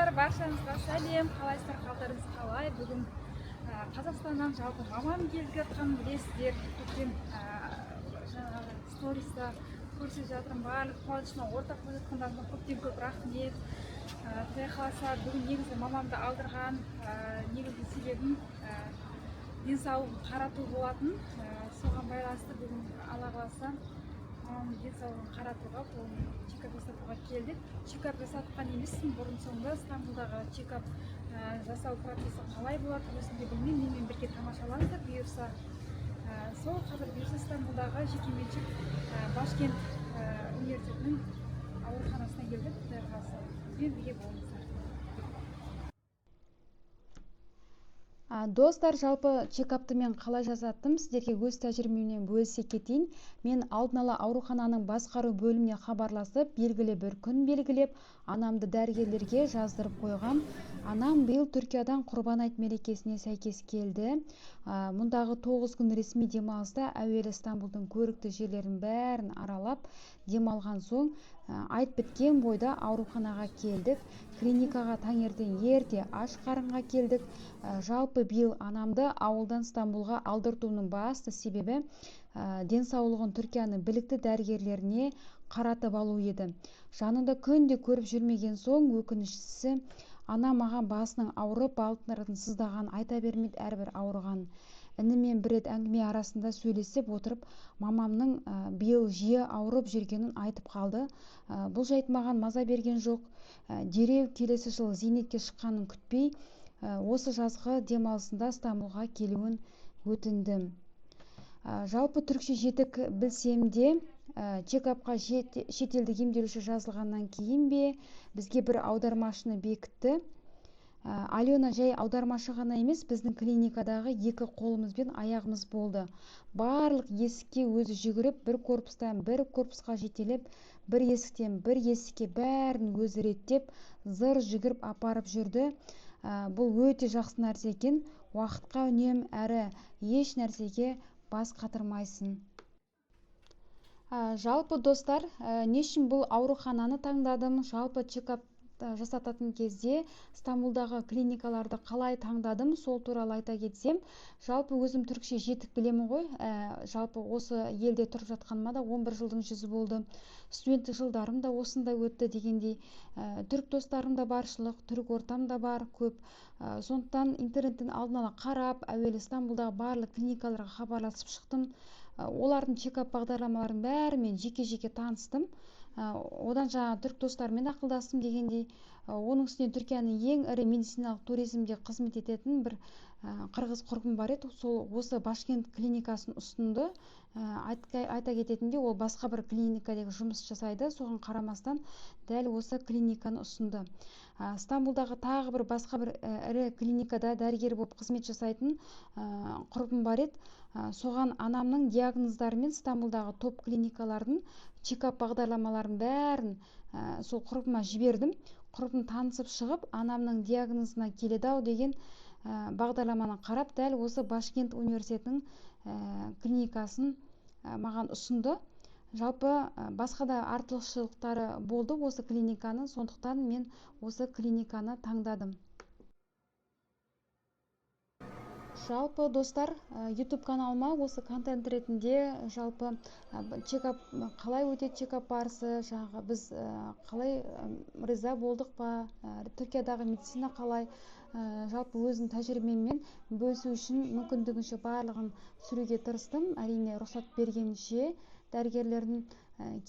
достар, баршаңызға сәлем. Қалайсыздар, қалдарыңыз қалай? Бүгін Қазақстаннан жалпы мамам келіп жатқан білесіздер. Көптен жаңағы сториста көрсетіп жатырмын. Барлық қуанышыма ортақ болып жатқандарына көптен көп рахмет. Құдай қаласа бүгін негізі мамамды алдырған негізгі себебім денсаулығын қарату болатын. Соған байланысты бүгін Алла қаласа мамамның денсаулығын қаратуға, қолын чекап жасатуға келдік. Чекап жасатқан емеспін бұрын соңды. Стамбулдағы чекап жасау процесі қалай болады, өзімде білмеймін. Менімен бірге тамашалаңыздар бұйырса. Сол қазір бұйырса Стамбулдағы жекеменшік Башкент университетінің ауруханасына келдік. Құдай қаласа бізбен бірге болыңыздар. Достар, жалпы чекапты мен қалай жасаттым, сіздерге өз тәжірибеммен бөлісе кетейін. Мен алдын ала аурухананың басқару бөліміне хабарласып, белгілі бір күн белгілеп, анамды дәрігерлерге жаздырып қойғам. Анам биыл Түркиядан Құрбан айт мерекесіне сәйкес келді. Мұндағы 9 күн ресми демалыста әуелі Стамбулдың көрікті жерлерін бәрін аралап, демалған соң айт біткен бойда ауруханаға келдік. Клиникаға таңертең ерте аш қарынға келдік. Жалпы биыл анамды ауылдан Стамбулға алдыртуының басты себебі денсаулығын Түркияның білікті дәрігерлеріне қаратып алу еді. Жанында күнде көріп жүрмеген соң, өкініштісі, анам маған басының ауырып, алтынырдың сыздаған айта бермейді әрбір ауырған. Інімен бір рет әңгіме арасында сөйлесіп отырып, мамамның биыл жиі ауырып жүргенін айтып қалды. Бұл жайт маған маза берген жоқ. Дереу келесі жыл зейнетке шыққанын күтпей, осы жазғы демалысында Стамбулға келуін өтіндім. Жалпы түркше жетік білсем де, чекапқа шетелдік емделуші жазылғаннан кейін бе, бізге бір аудармашыны бекітті. Алена жай аудармашы ғана емес, біздің клиникадағы екі қолымыз бен аяғымыз болды. Барлық есікке өзі жүгіріп, бір корпустан бір корпусқа жетелеп, бір есіктен бір есікке бәрін өзі реттеп, зыр жүгіріп апарып жүрді. Бұл өте жақсы нәрсе екен. Уақытқа үнем әрі еш нәрсеге бас қатырмайсың. Жалпы достар, не үшін бұл аурухананы таңдадым? Жалпы чекап жасататын кезде Стамбулдағы клиникаларды қалай таңдадым, сол туралы айта кетсем, жалпы өзім түркше жетік білемін ғой. Жалпы осы елде тұрып жатқаныма да 11 жылдың жүзі болды. Студенттік жылдарым да осында өтті дегендей. Түрік достарым да баршылық, түрік ортам да бар көп. Сондықтан интернеттен алдын ала қарап, әуелі Стамбулдағы барлық клиникаларға хабарласып шықтым. Олардың чекап бағдарламаларын бәрімен жеке-жеке таныстым. Одан жаңа түрік достарымен ақылдастым дегендей. Оның үстіне Түркияның ең ірі медициналық туризмде қызмет ететін бір қырғыз құрбым бар еді. Сол осы Башкент клиникасын ұсынды. Айта кететінде, ол басқа бір клиникадегі жұмыс жасайды. Соған қарамастан дәл осы клиниканы ұсынды. Стамбулдағы тағы бір басқа бір ірі клиникада дәрігер болып қызмет жасайтын құрбым бар еді. Соған анамның диагноздары мен Стамбулдағы топ клиникалардың чекап бағдарламаларын бәрін сол құрбыма жібердім. Құрбым танысып шығып, анамның диагнозына келеді-ау деген бағдарламаны қарап, дәл осы Башкент университетінің клиникасын маған ұсынды. Жалпы басқа да артықшылықтары болды осы клиниканы, сондықтан мен осы клиниканы таңдадым. Жалпы достар, YouTube каналыма осы контент ретінде жалпы чекап қалай өтеді, чекап барысы, жаңағы біз қалай риза болдық па, Түркиядағы медицина қалай, жалпы өзім тәжірибеммен бөлісу үшін мүмкіндігінше барлығын түсіруге тырыстым. Әрине рұқсат бергенше, дәрігерлердің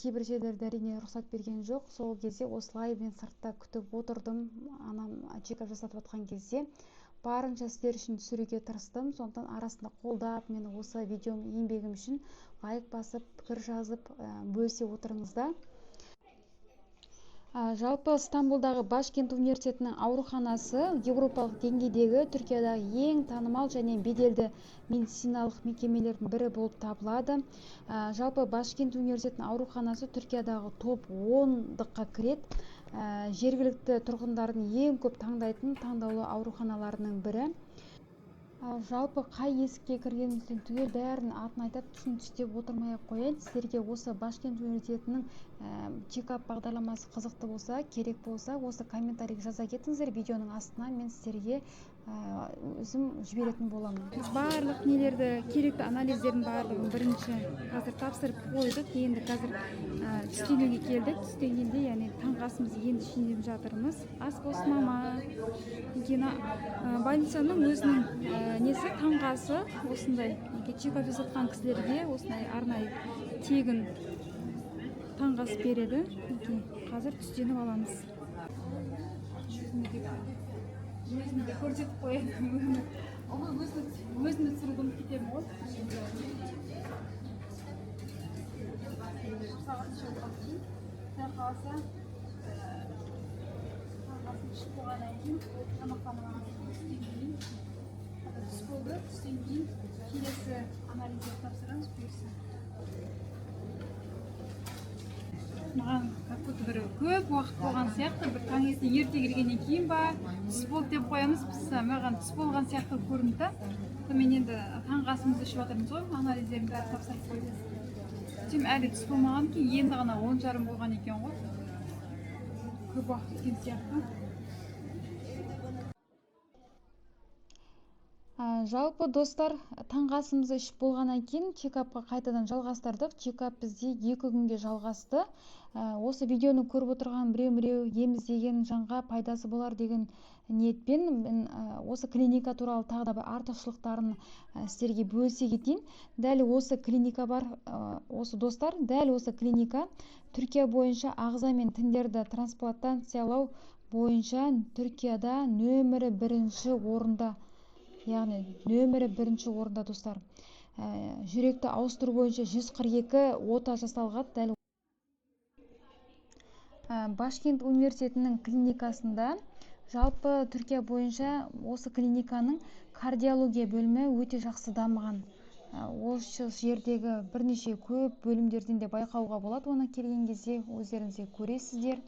кейбір жерлерде әрине рұқсат берген жоқ. Сол кезде осылай мен сыртта күтіп отырдым. Анам чекап жасатып жатқан кезде барынша сіздер үшін түсіруге тырыстым. Сондықтан арасында қолдап, мені осы видеом еңбегім үшін лайк басып, пікір жазып, бөлісе отырыңыздар. Жалпы Стамбулдағы Башкент университетінің ауруханасы еуропалық деңгейдегі Түркиядағы ең танымал және беделді медициналық мекемелердің бірі болып табылады. Жалпы Башкент университетінің ауруханасы Түркиядағы топ 10-дыққа кіреді. Жергілікті тұрғындардың ең көп таңдайтын таңдаулы ауруханаларының бірі. Жалпы қай есікке кіргенімізден түгел бәрін атын айтып түсініп отырмай-ақ қояйын. Сіздерге осы Башкент университетінің чекап бағдарламасы қызықты болса, керек болса, осы комментарийге жаза кетіңіздер видеоның астына, мен сіздерге өзім жіберетін боламын. Біз барлық нелерді, керекті анализдердің барлығын бірінші қазір тапсырып қойдық. Енді қазір түстен үйге келдік. Түстен келді, яғни таңғы асымызды енді ішіп жатырмыз. Ас болсын ама. Өйткені больницаның өзінің несі таңғы асы осындай чекап жасатқан кісілерге осындай арнайы тегін таңғы ас береді. Қазір түстеніп аламыз. Өзімді көрсетіп қояйын. Өзімді түсіруді ұмытып кетемін ғой. Қаласа таңғасын ішіп болғаннан кейін тамақтануға түс болды. Түстен кейін келесі анализдерді тапсырамыз бұйырса. Маған как-то бір көп уақыт болған сияқты, бір таңертең ерте келгеннен кейін ба түс болды деп қоямыз. Біз маған түс болған сияқты көрінді. Мен енді таңғы асымызды ішіп жатырмыз ғой, анализдерін бәрі тапсырып қойды. Әлі түс болмаған кейін, енді ғана 10:30 болған екен ғой. Көп уақыт кеткен сияқты. Жалпы достар, таңғы асымызды ішіп болғаннан кейін чекапқа қайтадан жалғастырдық. Чекап бізде 2 күнге жалғасты. Осы видеоны көріп отырған біреу ем іздеген жанға пайдасы болар деген ниетпен мен осы клиника туралы тағы да бір артықшылықтарын сіздерге бөлісе кетейін. Дәл осы клиника бар, осы достар, дәл осы клиника Түркия бойынша ағза мен тіндерді трансплантациялау бойынша Түркияда нөмірі 1 орында. Яғни нөмірі 1 орында достар. Жүректі ауыстыру бойынша 142 ота жасалған. Дәл Башкент университетінің клиникасында жалпы Түркия бойынша осы клиниканың кардиология бөлімі өте жақсы дамыған. Осы жердегі бірнеше көп бөлімдерден де байқауға болады. Оны келген кезде өздеріңізге көресіздер.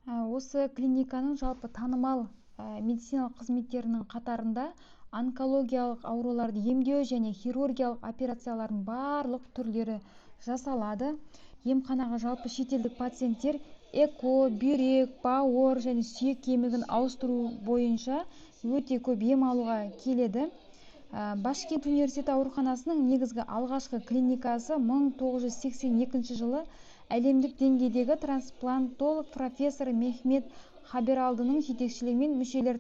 Осы клиниканың жалпы танымал медициналық қызметтерінің қатарында онкологиялық ауруларды емдеу және хирургиялық операциялардың барлық түрлері жасалады. Емханаға жалпы шетелдік пациенттер эко, бүйрек, бауыр және сүйек кемігін ауыстыру бойынша өте көп ем алуға келеді. Башкент университеті ауруханасының негізгі алғашқы клиникасы 1982 жылы әлемдік деңгейдегі трансплантолог профессор Мехмет Хабералдының жетекшілігімен мүшелер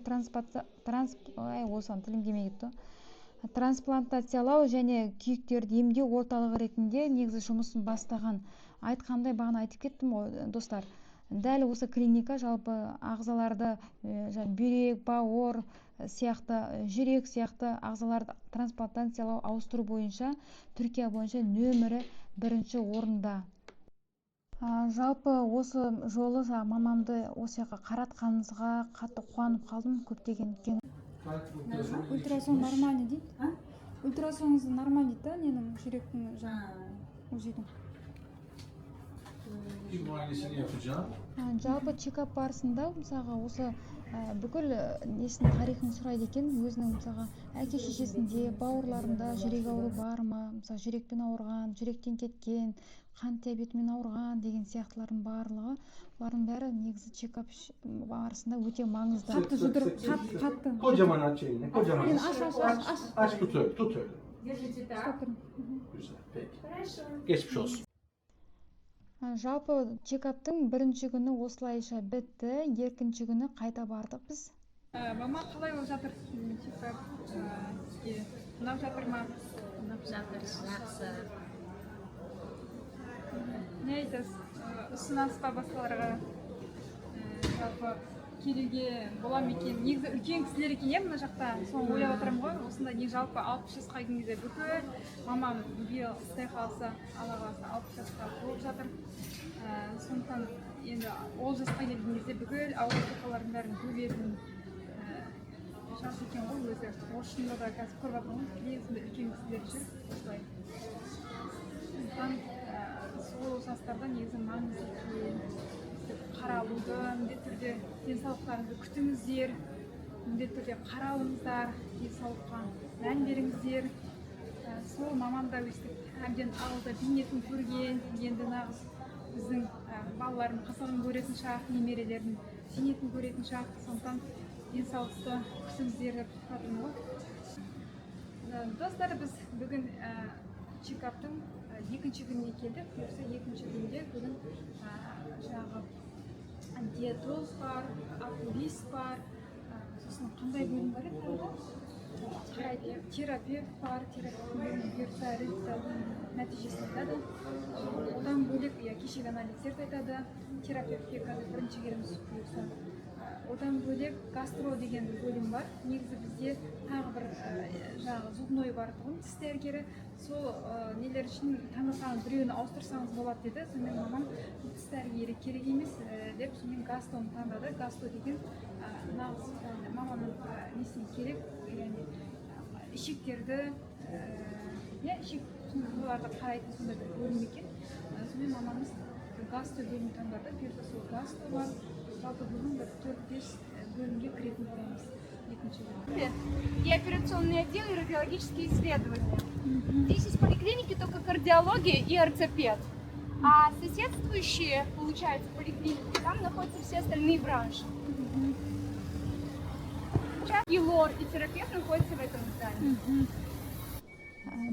трансплантациялау және күйіктерді емдеу орталығы ретінде негізі жұмысын бастаған. Айтқандай бағана айтып кеттім ғой достар. Дәл осы клиника жалпы ағзаларды бүйрек, бауыр сияқты, жүрек сияқты ағзаларды трансплантациялау, ауыстыру бойынша Түркия бойынша нөмірі 1 орында. Жалпы осы жолы мамамды осы жаққа қаратқанымызға қатты қуанып қалдым. Көптеген екен. Ультрасон нормальный дейді. Ультрасоныңызды нормальный дейді, ненің жүректің УЗИдің. Bir muayenesini yapacağım. Жалпы чекап барысында мысалға осы бүкіл несінің тарихын сұрайды екен. Өзінің мысалға әке шешесінде, бауырларында жүрек ауруы бар ма, мысалы жүрекпен ауырған, жүректен кеткен, қант диабетімен ауырған деген сияқтылардың барлығы, олардың бәрі негізі чекап барысында өте маңызды. Қатты жұдырық, қатты. Kocaman aç elini, kocaman aç. Aç. Aç tut öyle, tut öyle. Ұстап тұрмын. Güzel, peki. Geçmiş olsun. Жалпы чекаптың 1 күні осылайша бітті, 2 күні қайта бардық біз. Мама қалай болып жатыр? Чекап ұнап жатыр ма? Ұнап жатыр, жақсы. Не айтасыз? Ұсынасыз ба басқаларға? Жалпы келуге бола ма екен? Негізі үлкен кісілер екен, мына жақта. Соны ойлап отырмын ғой. Осында не жалпы 60 жасқа келген кезде бүкіл мамам биыл құдай қаласа, Алла қаласа 60 жасқа болып жатыр. Сондықтан енді ол жасқа келген кезде бүкіл ауруханалардың бәрін көретін жас екен ғой өзі. Осында да қазір көріп жатырмын ғой. Негізінде үлкен кісілер жүр. Осылай. Сондықтан сол жастарда негізі маңызды екен. Қаралуды, міндетті түрде денсаулықтарыңызды күтіңіздер. міндетті түрде қаралыңыздар, денсаулыққа мән беріңіздер. Сол мамам да өстіп әбден ауылда бейнетін көрген, енді нағыз біздің балалардың қызығын көретін шақ, немерелердің зейнетін көретін шақ. Сондықтан денсаулықты күтіңіздер деп жатырмын ғой. Достар, біз бүгін чекаптың екінші күніне келдік. Бұйырса екінші күнде бүгін жаңағы диетолог бар, окулист бар, сосын қандай бөлім бар еді? Терапевт бар, бұйырса результаттың нәтижесін айтады. Одан бөлек кешегі анализдерді айтады. Терапевтке қазір бірінші келеміз бұйырса. Одан бөлек гастро деген бөлім бар. Негізі бізде тағы бір жаңағы зубной бар тұғын, тіс дәрігері. Сол нелер үшін таңдасаңыз біреуін ауыстырсаңыз болады деді. Сонымен мамам тіс дәрігері керек емес деп сонымен гастроны таңдады. Гастро деген нағыз маманың несіне керек, яғни ішектерді, ішек оларды қарайтын сондай бір бөлім екен. Сонымен мамамыз гастро бөлімін таңдады. Бұйырса сол гастро бар. Жалпы бүгін бір 4-5 бөлімге кіретін боламыз екінші күні. И операционный отдел, и радиологические исследования. Здесь из поликлиники только кардиология и ортопед. А соседствующие, получается, поликлиники, там находятся все остальные бранши. И лор, и терапевт находятся в этом здании.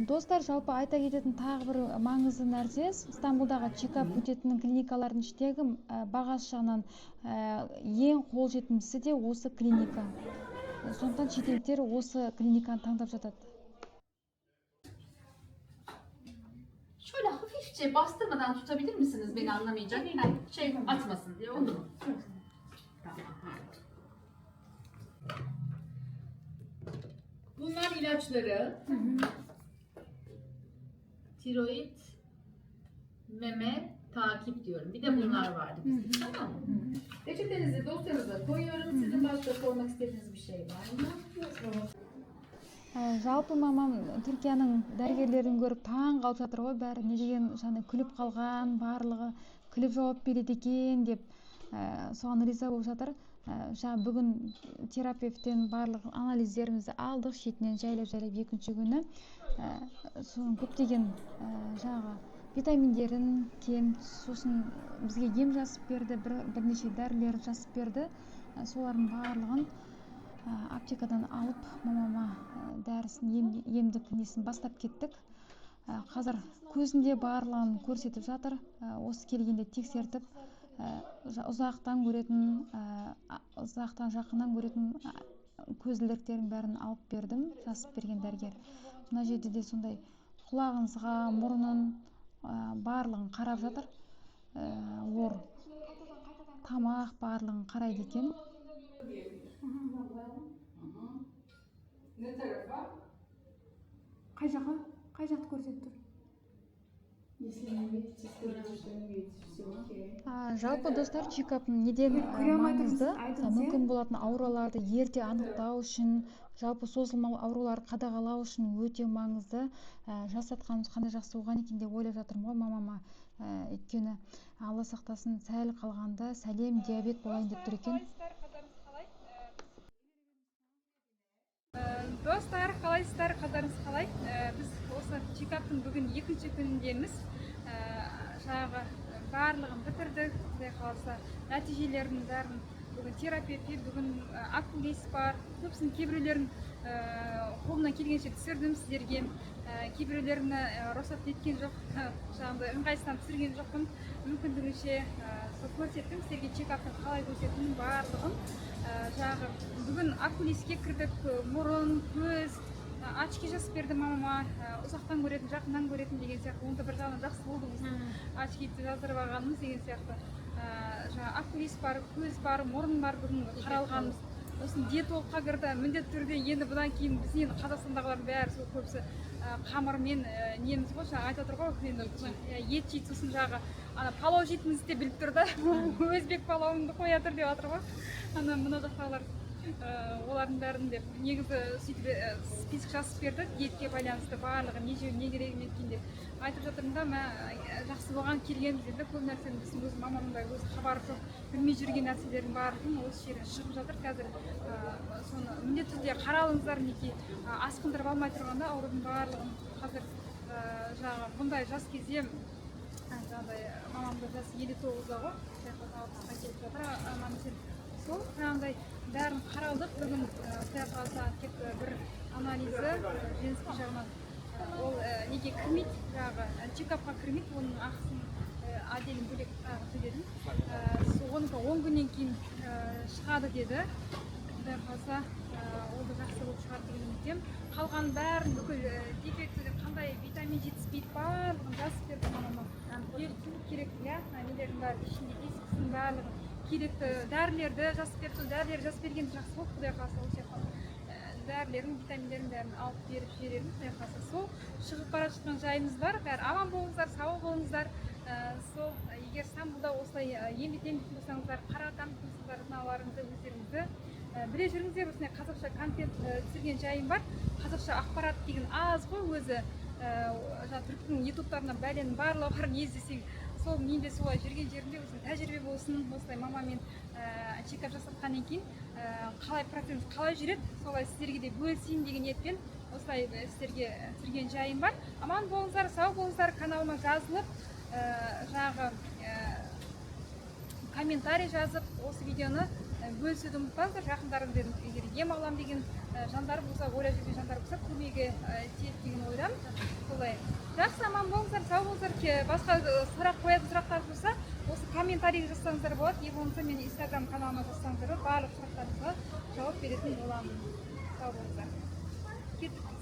Достар, жалпы айта кететін тағы бір маңызды нәрсе, Стамбулдағы чекап өтетін клиникалардың ішіндегі бағасы жағынан ең қолжетімдісі де осы клиника. Сондықтан шетелдіктер осы клиниканы таңдап жатады. Şöyle hafifçe bastırmadan tutabilir misiniz? Beni anlamayacak. Yani şey atmasın diye, oldu mu? Tamam. Bunlar ilaçları. Tiroid, meme, takip diyorum. Bir de bunlar vardı bizde. Tamam mı? Reçetenizi dosyanıza koyuyorum. Sizin başka sormak istediğiniz bir şey var mı? Жалпы мамам Түркияның дәрігерлерін көріп таң қалып жатыр ғой, бәрі не деген жаңа күліп қалған, барлығы күліп жауап береді екен деп соған риза болып жатыр. Жаңа бүгін терапевттен барлық анализдерімізді алдық, шетінен жайлап екінші күні соның көптеген жаңағы витаминдерін кен, сосын бізге ем жазып берді, бірнеше дәрілер жазып берді. Солардың барлығын аптекадан алып мамама дәрісін, емдік несін бастап кеттік. Қазір көзінде барлығын көрсетіп жатыр. Осы келгенде тексертіп, ұзақтан көретін, ұзақтан жақыннан көретін көзілдіріктерін бәрін алып бердім, жазып берген дәрігер. Мына жерде де сондай құлағыңызға, мұрнын барлығын қарап жатыр. Лор, тамақ барлығын қарайды екен. Ne tarafa? Қай жақты көрсетіп тұр? Жалпы достар, чекаптың неден маңызды? Мүмкін болатын ауруларды ерте анықтау үшін, жалпы созылмалы ауруларды қадағалау үшін өте маңызды. Жасатқанымыз қандай жақсы болған екен деп ойлап жатырмын ғой мамама. Өйткені Алла сақтасын, сәл қалғанда сәлем диабет болайын деп тұр екен. Достар, қалайсыздар, қалдарыңыз қалай? Біз осы чекаптың бүгін екінші күніндеміз. Жаңағы барлығын бітірдік, құдай қаласа нәтижелерінің бәрін бүгін терапевт, бүгін окулист бар. Көбісінің кейбіреулерін қолымнан келгенше түсірдім сіздерге. Кейбіреулеріне рұқсат еткен жоқ, жаңағыдай ыңғайсызданып түсірген жоқпын. Мүмкіндігінше көрсеттім сіздерге чекаптың қалай көрсететінін барлығын. Жаңағы бүгін окулистке кірдік, мұрын, көз, очки жасып берді мамама, ұзақтан көретін, жақыннан көретін деген сияқты. Онда бір жағынан жақсы болды біз очкиді жаздырып алғанымыз деген сияқты. Жаңа окулист бар, көз бар, мұрын бар, бүгін қаралғанымыз. Осыны диетологқа кірді, міндетті түрде енді бұдан кейін біз енді Қазақстандағылардың бәрі сол көбісі қамырмен неміз ғой, жаңа айтып отыр ғой, енді ет жейді, сосын жағы палау жейтінімізді де біліп тұр да, өзбек палауыңды қоя тұр деп жатыр ғой. Мына жақтағылар олардың бәрін деп негізі сөйтіп список жазып берді, диетке байланысты барлығы не жеу не керек екен деп айтып жатырмын да, жақсы болған келген жерде көп нәрсені біздің өз мамамда өз хабары жоқ, білмей жүрген нәрселердің барлығын осы жерден шығып жатыр. Қазір соны міндетті түрде қаралыңыздар, неге асқындырып алмай тұрғанда аурудың барлығын. Қазір жаңағы бұндай жас кезде жаңағыдай мамамда жасы 59-да ғой, келіп жатыр. Сол жаңағыдай бәрін қаралдық. Бүгін құдай қаласа тек бір анализі женский жағынан ол неге кірмейді, жаңағы чекапқа кірмейді, оның ақысын отдельно бөлек төледім. Оны 10 күннен кейін шығады деді. Құдай қаласа ол да жақсы болып шығады деген үміттемін. Қалған бәрін бүкіл дефекті қандай витамин жетіспейді барлығын жазып берді мамама. Керек нелердің бәрі ішінде десіктің барлығын керекті дәрілерді жазып берді. Сол дәрілерді жазып бергенде жақсы болды, құдай қаласа ол сияқты дәрілерін, витаминдерін бәрін алып беріп жібереді, құдай қаласа. Сол шығып бара жатқан жайымыз бар. Бәрі аман болыңыздар, сау болыңыздар. Сол егер Стамбулда осылай емдетемін болсаңыздар, қаратамын болсаңыздар, мыналарыңызды өздеріңізді біле жүріңіздер. Осындай қазақша контент түсірген жайым бар. Қазақша ақпарат деген аз ғой өзі. Түріктің ютубтарынан бәленің барлығы бар, не іздесең. Сол мен де солай жүрген жерімде өзім тәжірибе болсын, осылай мамамен чекап жасатқаннан кейін қалай процесс қалай жүреді, солай сіздерге де бөлісейін деген ниетпен осылай сіздерге түсірген жайым бар. Аман болыңыздар, сау болыңыздар. Каналыма жазылып, жаңағы комментарий жазып, осы видеоны бөлісуді ұмытпаңыздар. Жақындарым егер ем алам деген жандар болса, ойлап жүрген жандар болса, көмегі тиеді деген ойдамын. Солай. Жақсы, аман болыңыздар, сау болыңыздар. Басқа сұрақ қоятын сұрақтар болса, осы комментарийге жазсаңыздар болады. Не болмаса мен Instagram каналыма жазсаңыздар болады. Барлық сұрақтарыңызға жауап беретін боламын. Сау болыңыздар. Кеттік.